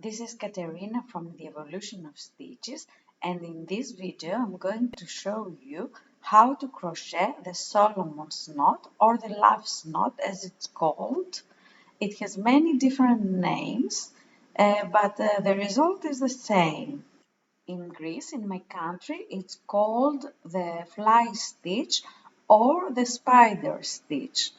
This is Katerina from the Evolution of Stitches, and in this video I'm going to show you how to crochet the Solomon's knot, or the love's knot as it's called. It has many different names, but the result is the same. In Greece, in my country, it's called the fly stitch or the spider stitch.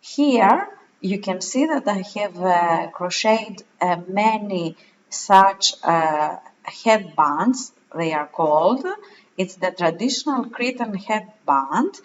Here you can see that I have crocheted many such headbands, they are called. It's the traditional Cretan headband,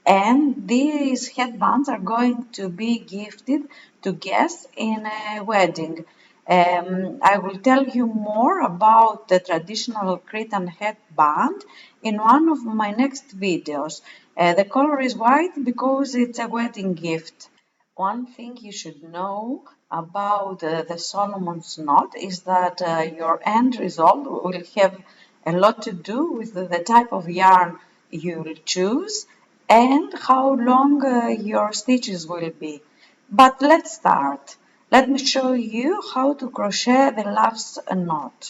and these headbands are going to be gifted to guests in a wedding. I will tell you more about the traditional Cretan headband in one of my next videos. The color is white because it's a wedding gift. One thing you should know about the Solomon's knot is that your end result will have a lot to do with the type of yarn you'll choose and how long your stitches will be. But let's start. Let me show you how to crochet the love's knot.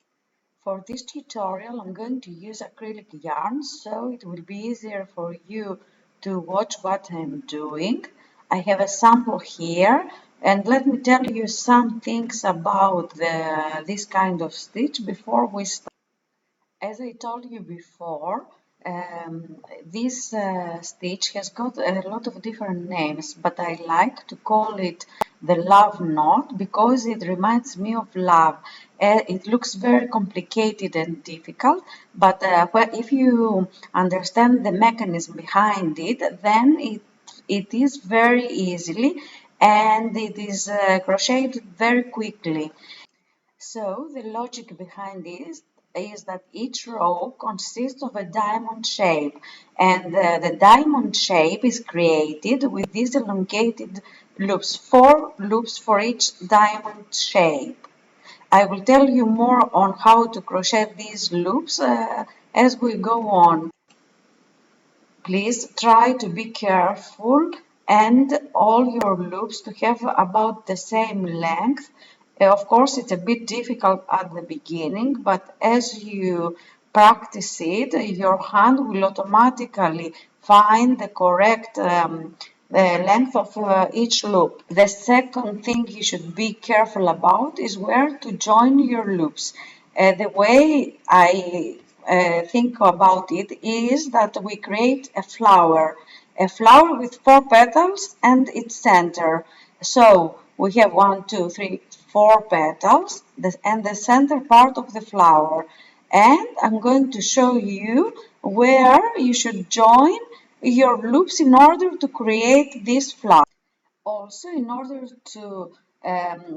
For this tutorial I'm going to use acrylic yarn, so it will be easier for you to watch what I'm doing. I have a sample here, and let me tell you some things about this kind of stitch before we start. As I told you before, this stitch has got a lot of different names, but I like to call it the love knot because it reminds me of love. It looks very complicated and difficult, but if you understand the mechanism behind it, then it is very easily and it is crocheted very quickly. So the logic behind this is that each row consists of a diamond shape, and the diamond shape is created with these elongated loops, 4 loops for each diamond shape. I will tell you more on how to crochet these loops as we go on. Please try to be careful and all your loops to have about the same length. Of course, it's a bit difficult at the beginning, but as you practice it, your hand will automatically find the correct length of each loop. The second thing you should be careful about is where to join your loops. The way I think about it is that we create a flower with 4 petals and its center. So we have 1, 2, 3, 4 petals and the center part of the flower. And I'm going to show you where you should join your loops in order to create this flower. Also, in order to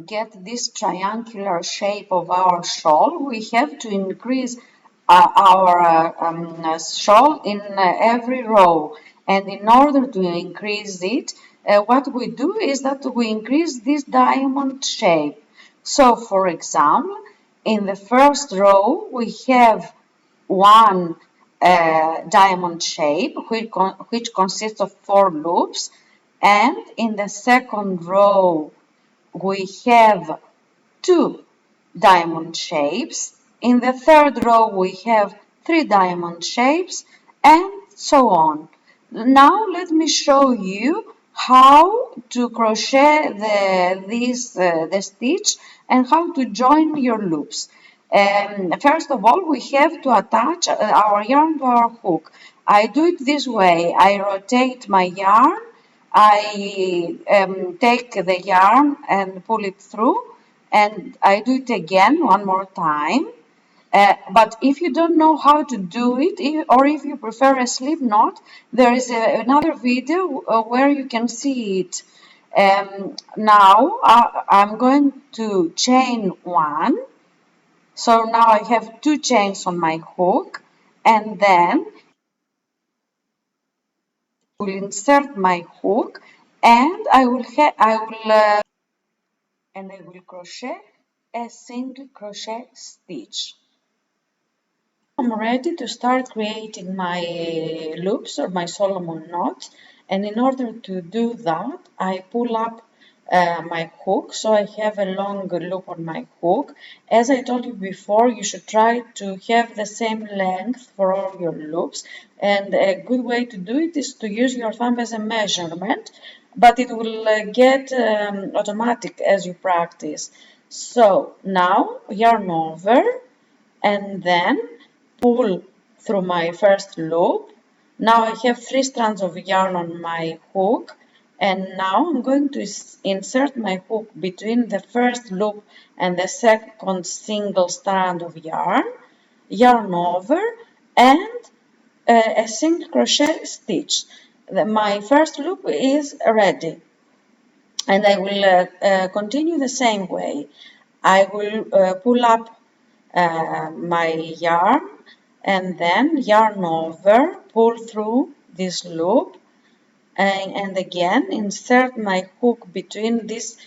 get this triangular shape of our shawl, we have to increase our shawl in every row. And in order to increase it, what we do is that we increase this diamond shape. So, for example, in the first row, we have one diamond shape which consists of 4 loops, and in the second row we have 2 diamond shapes. In the third row we have 3 diamond shapes, and so on. Now let me show you how to crochet the stitch and how to join your loops. First of all, we have to attach our yarn to our hook. I do it this way. I rotate my yarn, I take the yarn and pull it through, and I do it again one more time. But if you don't know how to do it, or if you prefer a slip knot, there is another video where you can see it. Now I'm going to chain 1. So now I have 2 chains on my hook, and then I will insert my hook, and I will crochet a single crochet stitch. I'm ready to start creating my loops or my Solomon knot, and in order to do that I pull up my hook, so I have a long loop on my hook. As I told you before, you should try to have the same length for all your loops, and a good way to do it is to use your thumb as a measurement, but it will get automatic as you practice. So now yarn over and then pull through my first loop. Now I have 3 strands of yarn on my hook, and now I'm going to insert my hook between the first loop and the second single strand of yarn over, and a single crochet stitch. My first loop is ready, and I will continue the same way. I will pull up my yarn and then yarn over, pull through this loop, and again insert my hook between this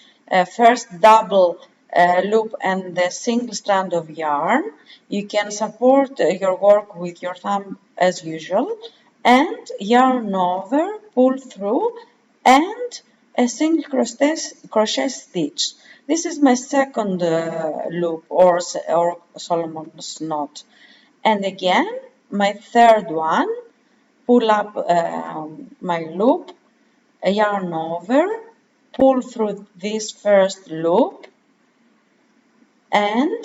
first double loop and the single strand of yarn. You can support your work with your thumb as usual, and yarn over, pull through, and a single crochet stitch. This is my second loop or Solomon's knot. And again, my third one, pull up my loop, yarn over, pull through this first loop, and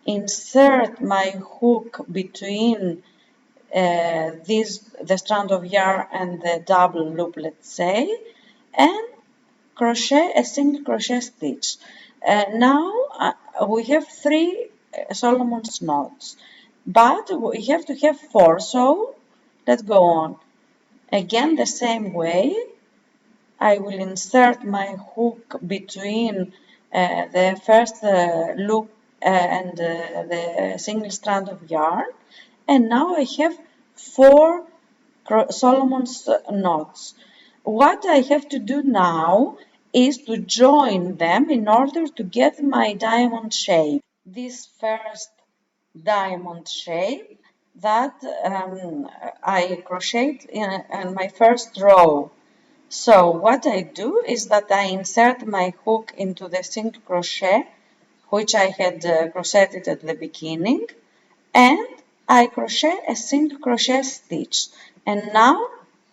insert my hook between the strand of yarn and the double loop, let's say, and crochet a single crochet stitch. Now we have 3 Solomon's knots, but we have to have 4, so let's go on. Again, the same way, I will insert my hook between the first loop and the single strand of yarn, and now I have 4 Solomon's knots. What I have to do now is to join them in order to get my diamond shape. This first diamond shape that I crocheted in my first row. So what I do is that I insert my hook into the single crochet which I had crocheted at the beginning, and I crochet a single crochet stitch, and now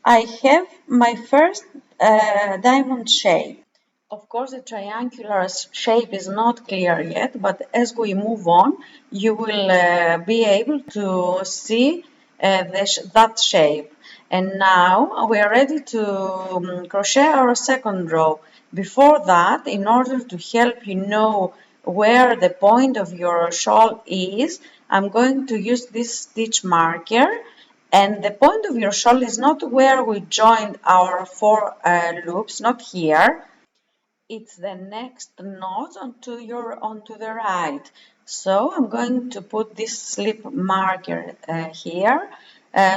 I have my first diamond shape. Of course, the triangular shape is not clear yet, but as we move on, you will be able to see that shape. And now we are ready to crochet our second row. Before that, in order to help you know where the point of your shawl is, I'm going to use this stitch marker. And the point of your shawl is not where we joined our 4 loops, not here. It's the next knot onto the right. So I'm going to put this slip marker here,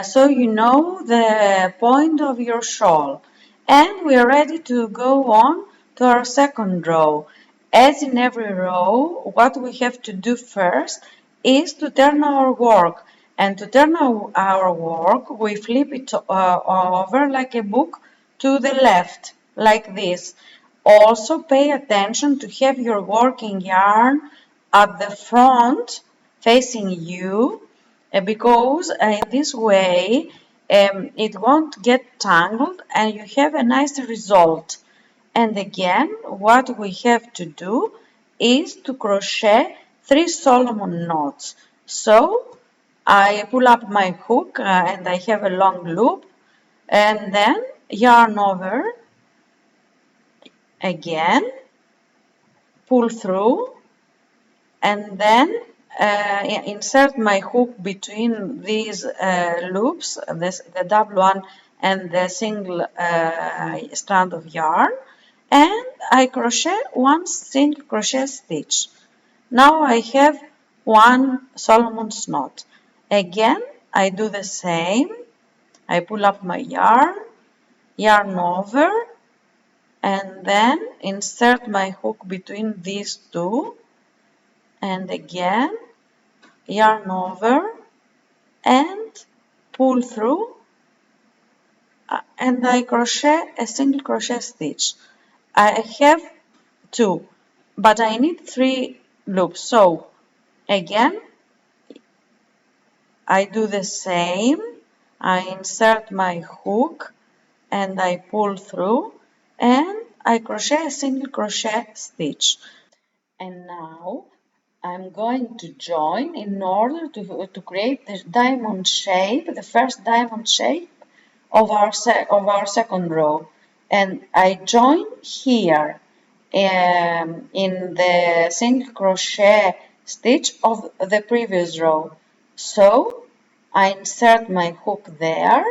so you know the point of your shawl. And we are ready to go on to our second row. As in every row, what we have to do first is to turn our work. And to turn our work, we flip it over like a book to the left, like this. Also pay attention to have your working yarn at the front facing you, because in this way it won't get tangled and you have a nice result. And again, what we have to do is to crochet 3 Solomon knots. So I pull up my hook and I have a long loop, and then yarn over again, pull through, and then insert my hook between these loops, the double one and the single strand of yarn, and I crochet 1 single crochet stitch. Now I have 1 Solomon's knot. Again, I do the same. I pull up my yarn over, and then insert my hook between these 2, and again yarn over and pull through, and I crochet a single crochet stitch. I have 2, but I need 3 loops. So again I do the same. I insert my hook and I pull through and I crochet a single crochet stitch. And now I'm going to join in order to create the diamond shape, the first diamond shape of our second row. And I join here in the single crochet stitch of the previous row. So I insert my hook there.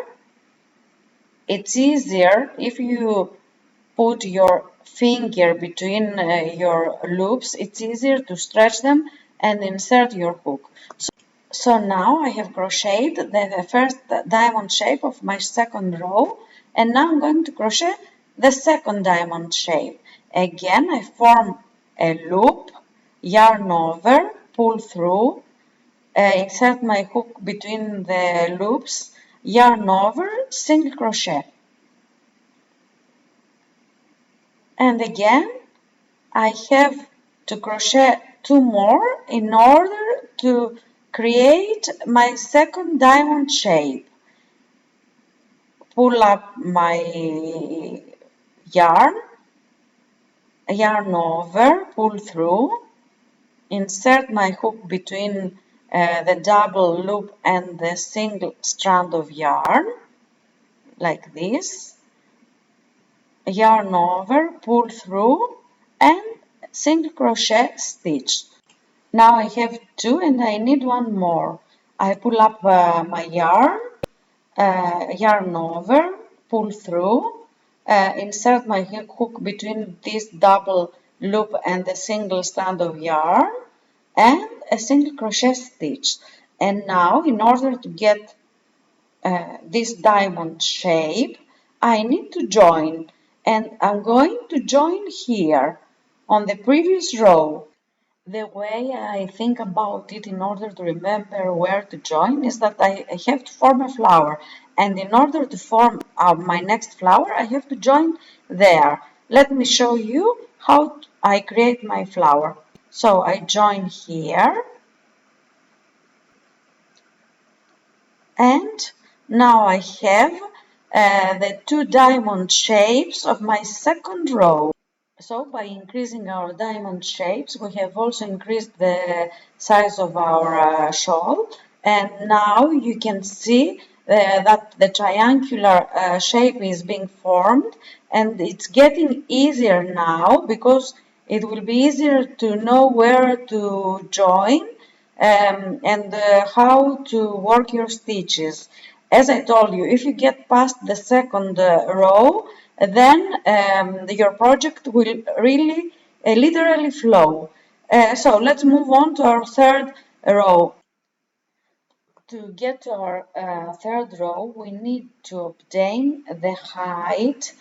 It's easier if you put your finger between your loops, it's easier to stretch them and insert your hook. So now I have crocheted the first diamond shape of my second row, and now I'm going to crochet the second diamond shape. Again, I form a loop, yarn over, pull through, insert my hook between the loops, yarn over, single crochet. And again, I have to crochet 2 more in order to create my second diamond shape. Pull up my yarn, yarn over, pull through, insert my hook between the double loop and the single strand of yarn, like this, yarn over, pull through, and single crochet stitch. Now I have 2 and I need 1 more. I pull up my yarn, yarn over, pull through, insert my hook between this double loop and the single strand of yarn, and a single crochet stitch. And now in order to get this diamond shape, I need to join, and I'm going to join here on the previous row. The way I think about it in order to remember where to join is that I have to form a flower, and in order to form my next flower I have to join there. Let me show you how I create my flower. So I join here, and now I have the 2 diamond shapes of my second row. So by increasing our diamond shapes, we have also increased the size of our shawl, and now you can see that the triangular shape is being formed, and it's getting easier now because it will be easier to know where to join and how to work your stitches. As I told you, if you get past the second row, then your project will really literally flow. So let's move on to our third row. To get to our third row, we need to obtain the height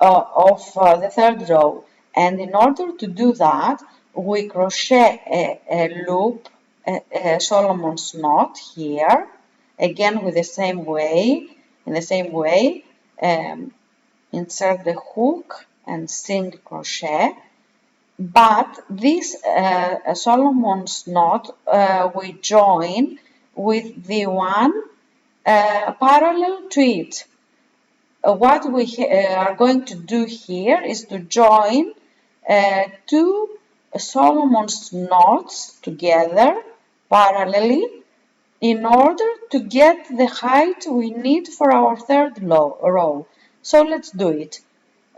of the third row. And in order to do that, we crochet a loop, a Solomon's knot here, again with the same way, in the same way, insert the hook and single crochet. But this Solomon's knot we join with the one parallel to it. What we are going to do here is to join 2 Solomon's knots together parallelly in order to get the height we need for our third row. So let's do it.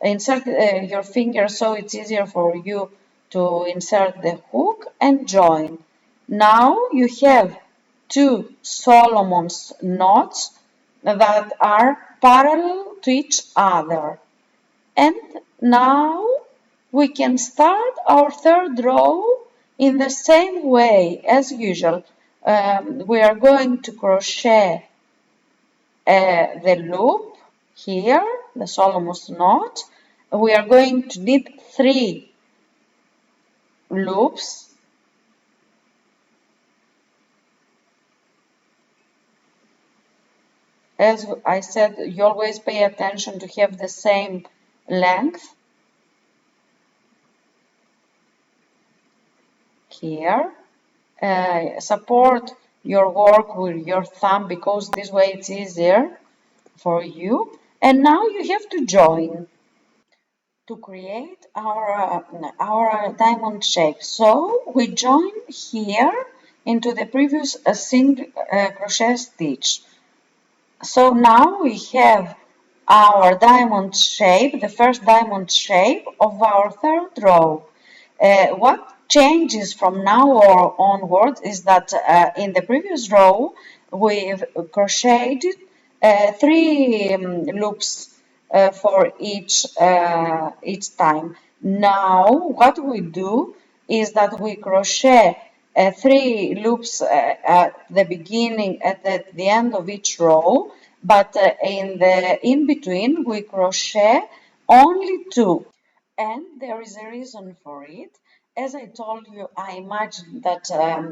Insert your finger so it's easier for you to insert the hook and join. Now you have 2 Solomon's knots that are parallel to each other. And now we can start our third row in the same way as usual. We are going to crochet the loop here, the Solomon's knot. We are going to need 3 loops. As I said, you always pay attention to have the same length. here. Support your work with your thumb because this way it's easier for you. And now you have to join to create our diamond shape. So we join here into the previous single crochet stitch. So now we have our diamond shape, the first diamond shape of our third row. What changes from now onwards is that in the previous row we've crocheted three loops for each time. Now what we do is that we crochet three loops at the beginning at the end of each row, but in between we crochet only two. And there is a reason for it. As I told you, I imagine that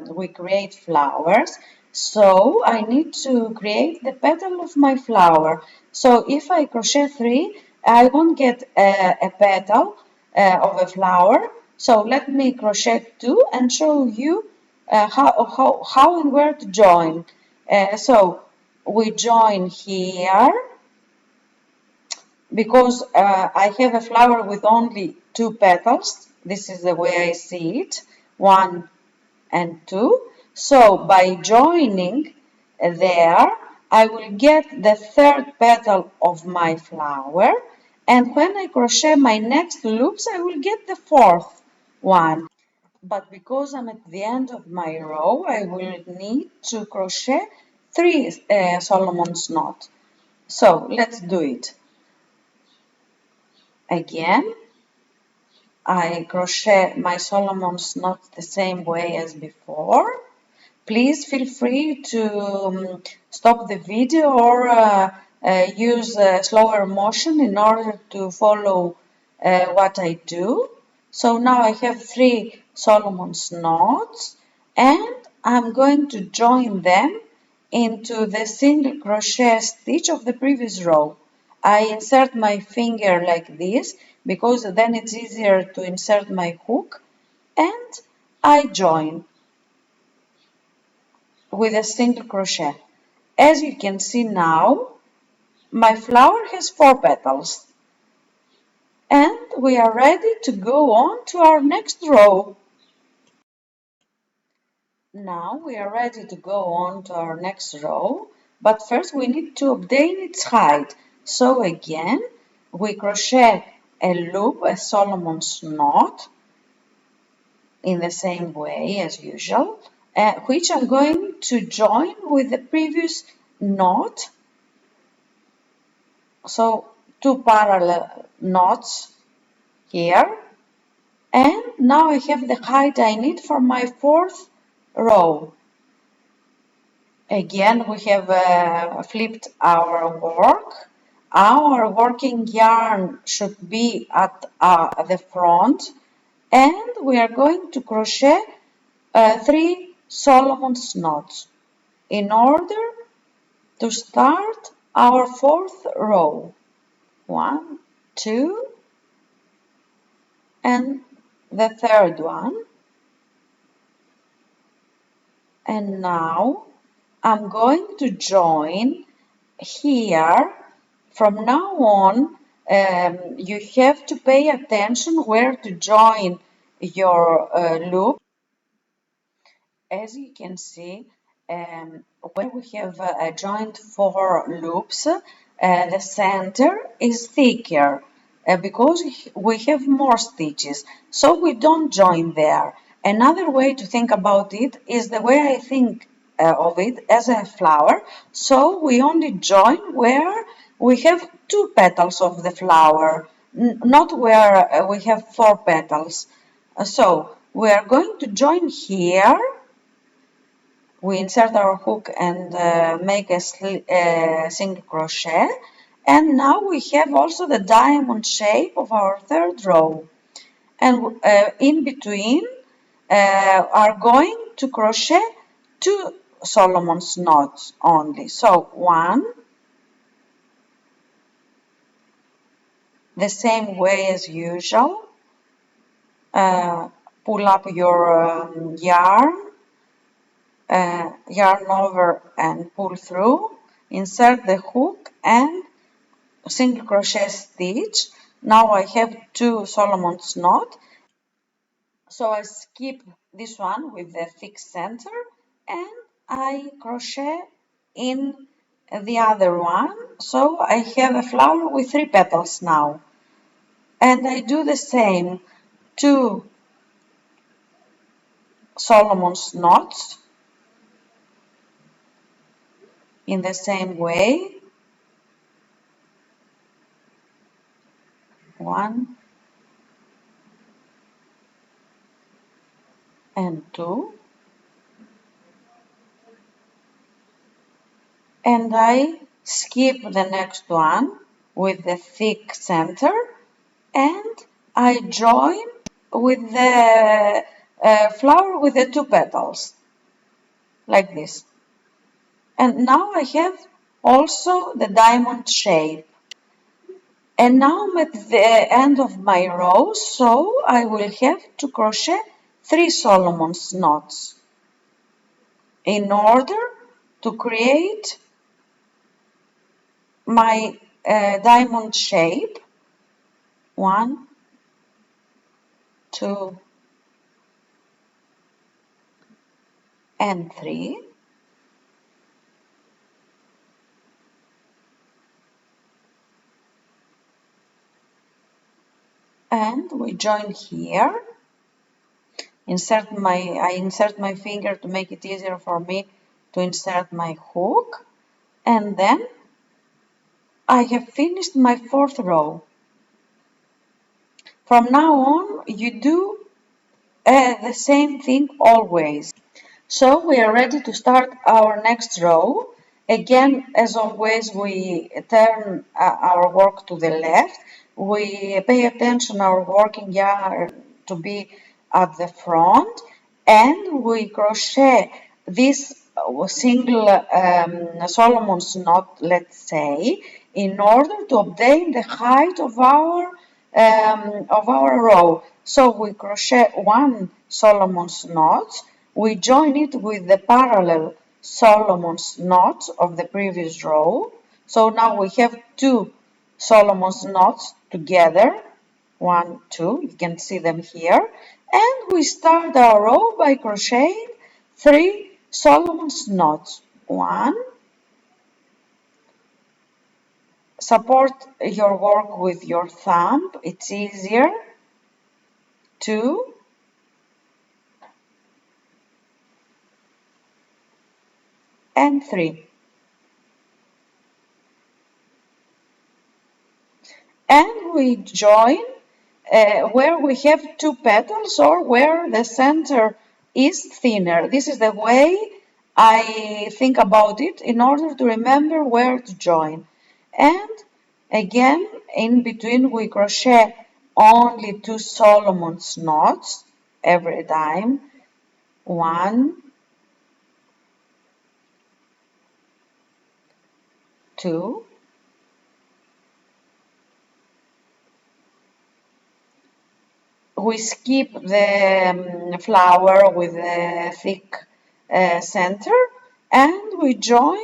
we create flowers, so I need to create the petal of my flower. So if I crochet three, I won't get a petal of a flower. So let me crochet two and show you how and where to join. So we join here because I have a flower with only two petals. This is the way I see it, 1 and 2. So by joining there, I will get the third petal of my flower, and when I crochet my next loops, I will get the fourth one. But because I'm at the end of my row, I will need to crochet three Solomon's knot. So let's do it. Again, I crochet my Solomon's knot the same way as before. Please feel free to stop the video or use slower motion in order to follow what I do. So now I have three Solomon's knots and I'm going to join them into the single crochet stitch of the previous row. I insert my finger like this because then it's easier to insert my hook, and I join with a single crochet. As you can see now, my flower has 4 petals and we are ready to go on to our next row. Now we are ready to go on to our next row, but first we need to obtain its height. So again, we crochet a loop, a Solomon's knot, in the same way as usual, which I'm going to join with the previous knot. So 2 parallel knots here, and now I have the height I need for my 4th row. Again, we have flipped our work. Our working yarn should be at the front, and we are going to crochet 3 Solomon's knots in order to start our 4th row. 1, 2, and the 3rd one. And now I'm going to join here. From now on, you have to pay attention where to join your loop. As you can see, when we have joined 4 loops, the center is thicker because we have more stitches, so we don't join there. Another way to think about it is the way I think of it as a flower, so we only join where we have 2 petals of the flower, not where we have 4 petals. So we are going to join here. We insert our hook and make a single crochet, and now we have also the diamond shape of our 3rd row, and in between are going to crochet 2 Solomon's knots only. So 1, the same way as usual, pull up your yarn over and pull through, insert the hook and single crochet stitch. Now I have 2 Solomon's knot, so I skip this one with the thick center and I crochet in the other one, so I have a flower with 3 petals now. And I do the same, 2 Solomon's knots in the same way, 1 and 2, and I skip the next one with the thick center and I join with the flower with the 2 petals, like this. And now I have also the diamond shape. And now I'm at the end of my row, so I will have to crochet 3 Solomon's knots in order to create my diamond shape. 1, 2, and 3. And we join here. I insert my finger to make it easier for me to insert my hook, and then I have finished my 4th row. From now on you do the same thing always. So we are ready to start our next row. Again, as always, we turn our work to the left. We pay attention our working yarn to be at the front, and we crochet this single Solomon's knot, let's say, in order to obtain the height of our row. So we crochet 1 Solomon's knot, we join it with the parallel Solomon's knots of the previous row. So now we have 2 Solomon's knots together, 1, 2, you can see them here, and we start our row by crocheting 3 Solomon's knots. 1, support your work with your thumb, it's easier. 2, and 3. And we join where we have 2 petals or where the center is thinner. This is the way I think about it in order to remember where to join. And again, in between we crochet only 2 Solomon's knots every time. 1, 2, we skip the flower with the thick center and we join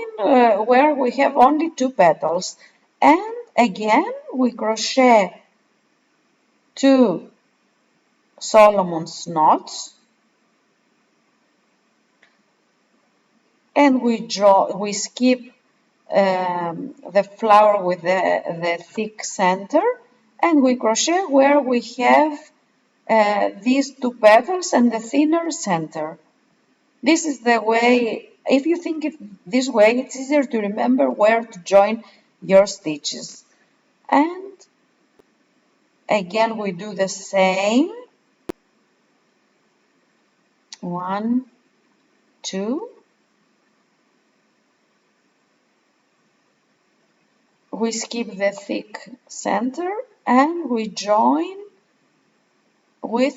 where we have only 2 petals, and again we crochet 2 Solomon's knots and we skip the flower with the thick center and we crochet where we have these 2 petals and the thinner center. This is the way, if you think it this way, it's easier to remember where to join your stitches. And again we do the same. 1, 2. We skip the thick center and we join with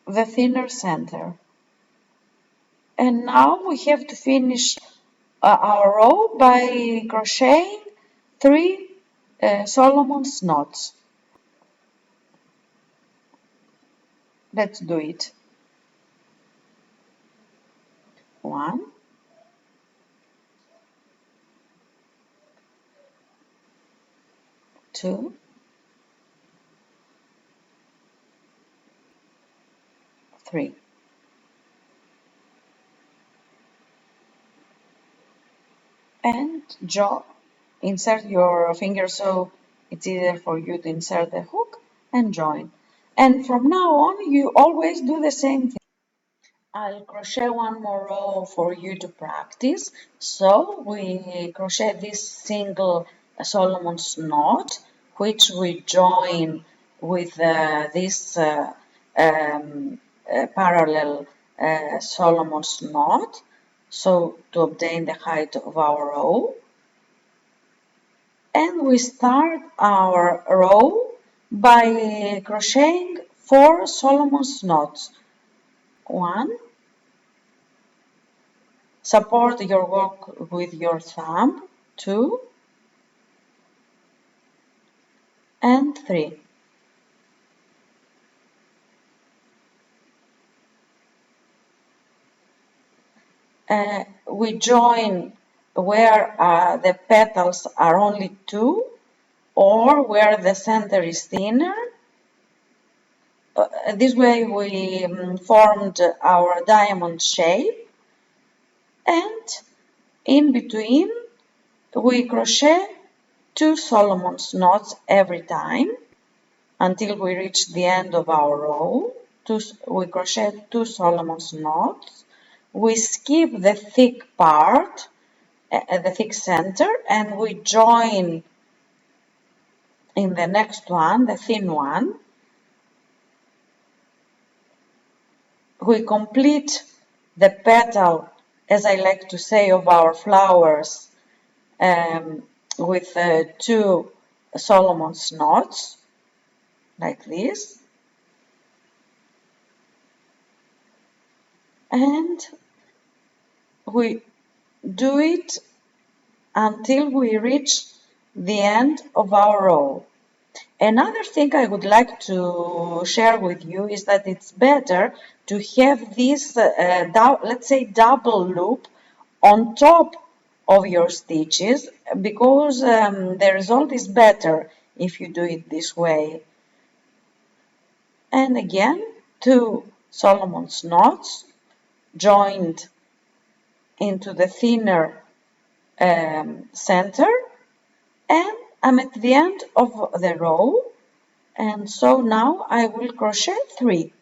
the thinner center. And now we have to finish our row by crocheting 3 Solomon's knots. Let's do it. 1, 2, 3. And insert your finger so it's easier for you to insert the hook and join. And from now on, you always do the same thing. I'll crochet one more row for you to practice. So we crochet this single Solomon's knot, which we join with this parallel Solomon's knot, so to obtain the height of our row. And we start our row by crocheting 4 Solomon's knots. 1, support your work with your thumb, 2, and 3. We join where the petals are only 2 or where the center is thinner. This way we formed our diamond shape, and in between we crochet 2 Solomon's knots every time until we reach the end of our row. We crochet 2 Solomon's knots. We skip the thick part, the thick center, and we join in the next one, the thin one. We complete the petal, as I like to say, of our flowers with 2 Solomon's knots, like this. And we do it until we reach the end of our row. Another thing I would like to share with you is that it's better to have this, let's say, double loop on top of your stitches, because the result is better if you do it this way. And again, 2 Solomon's knots joined into the thinner center, and I'm at the end of the row, and so now I will crochet 3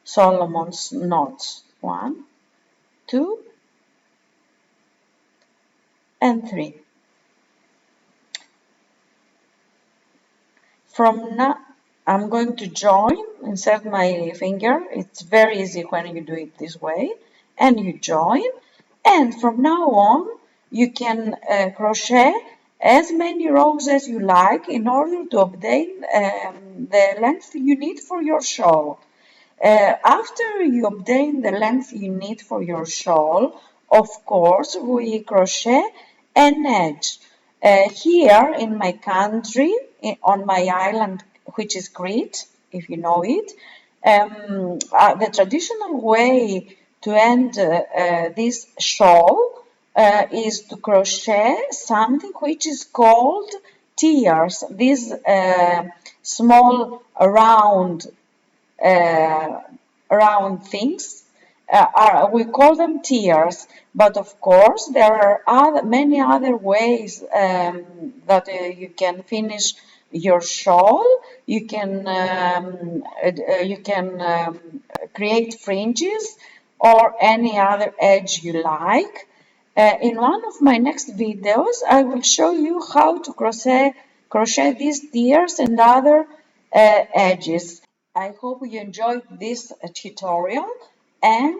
Solomon's knots. 1, 2, and 3. From now, I'm going to join, insert my finger. It's very easy when you do it this way, and you join. And from now on, you can crochet as many rows as you like in order to obtain the length you need for your shawl. After you obtain the length you need for your shawl, of course, we crochet an edge. Here in my country, on my island, which is Crete, if you know it, the traditional way to end this shawl is to crochet something which is called tiers. These small round things. We call them tiers, but of course there are many other ways that you can finish your shawl. You can create fringes or any other edge you like. In one of my next videos, I will show you how to crochet these tiers and other edges. I hope you enjoyed this tutorial and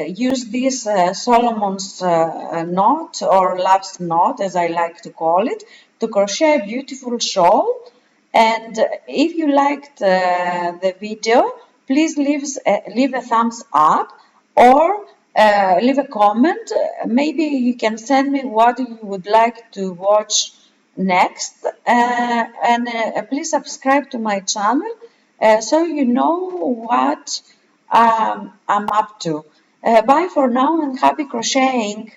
use this Solomon's knot or love's knot, as I like to call it, to crochet a beautiful shawl. And if you liked the video, please leave a thumbs up or leave a comment. Maybe you can send me what you would like to watch next, and please subscribe to my channel so you know what I'm up to. Bye for now and happy crocheting.